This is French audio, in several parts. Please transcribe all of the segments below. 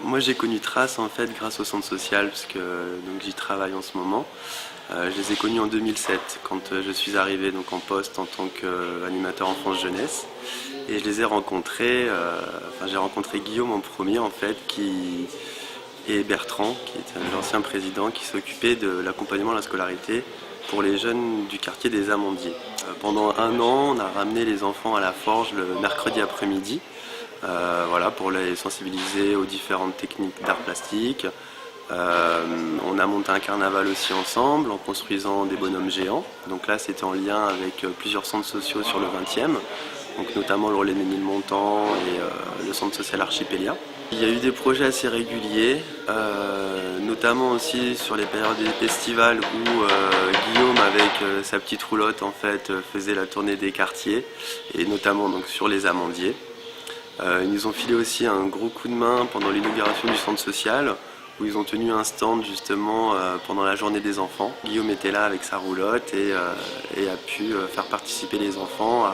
Moi j'ai connu Trace en fait grâce au centre social parce que j'y travaille en ce moment. Je les ai connus en 2007 quand je suis arrivé donc en poste en tant qu'animateur enfance jeunesse et je les ai rencontrés. J'ai rencontré Guillaume en premier en fait et Bertrand qui était l'ancien président qui s'occupait de l'accompagnement à la scolarité pour les jeunes du quartier des Amandiers. Pendant un an on a ramené les enfants à la forge le mercredi après-midi. Pour les sensibiliser aux différentes techniques d'art plastique. On a monté un carnaval aussi ensemble en construisant des bonhommes géants. Donc là c'était en lien avec plusieurs centres sociaux sur le 20e, donc notamment le Relais de Ménilmontant et le centre social Archipélia. Il y a eu des projets assez réguliers, notamment aussi sur les périodes estivales où Guillaume avec sa petite roulotte en fait faisait la tournée des quartiers et notamment donc sur les Amandiers. Ils nous ont filé aussi un gros coup de main pendant l'inauguration du centre social où ils ont tenu un stand justement pendant la journée des enfants. Guillaume était là avec sa roulotte et a pu faire participer les enfants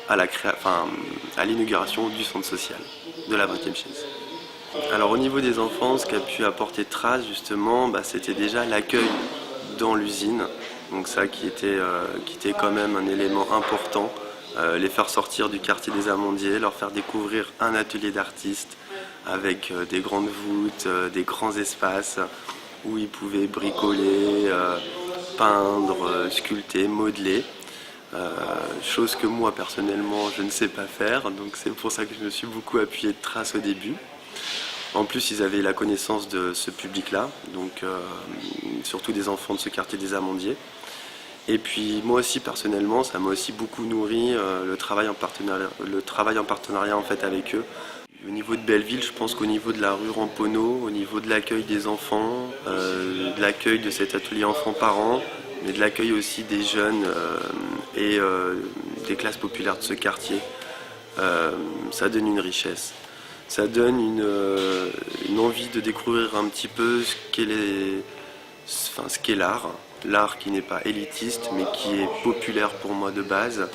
à l'inauguration du centre social de la 20e chaise. Alors au niveau des enfants, ce qu'a pu apporter Trace justement, c'était déjà l'accueil dans l'usine. Donc ça qui était quand même un élément important. Les faire sortir du quartier des Amandiers, leur faire découvrir un atelier d'artistes avec des grandes voûtes, des grands espaces où ils pouvaient bricoler, peindre, sculpter, modeler. Chose que moi personnellement je ne sais pas faire, donc c'est pour ça que je me suis beaucoup appuyé de Trace au début. En plus ils avaient la connaissance de ce public-là, donc surtout des enfants de ce quartier des Amandiers. Et puis moi aussi personnellement, ça m'a aussi beaucoup nourri le travail en partenariat en fait avec eux. Au niveau de Belleville, je pense qu'au niveau de la rue Ramponneau, au niveau de l'accueil des enfants, de l'accueil de cet atelier enfants-parents, mais de l'accueil aussi des jeunes et des classes populaires de ce quartier, ça donne une richesse. Ça donne une envie de découvrir un petit peu ce qu'est l'art. L'art qui n'est pas élitiste mais qui est populaire pour moi de base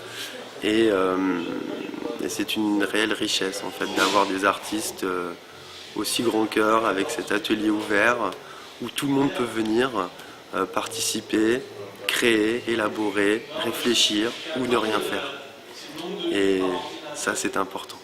et c'est une réelle richesse en fait d'avoir des artistes aussi grand cœur avec cet atelier ouvert où tout le monde peut venir participer, créer, élaborer, réfléchir ou ne rien faire et ça c'est important.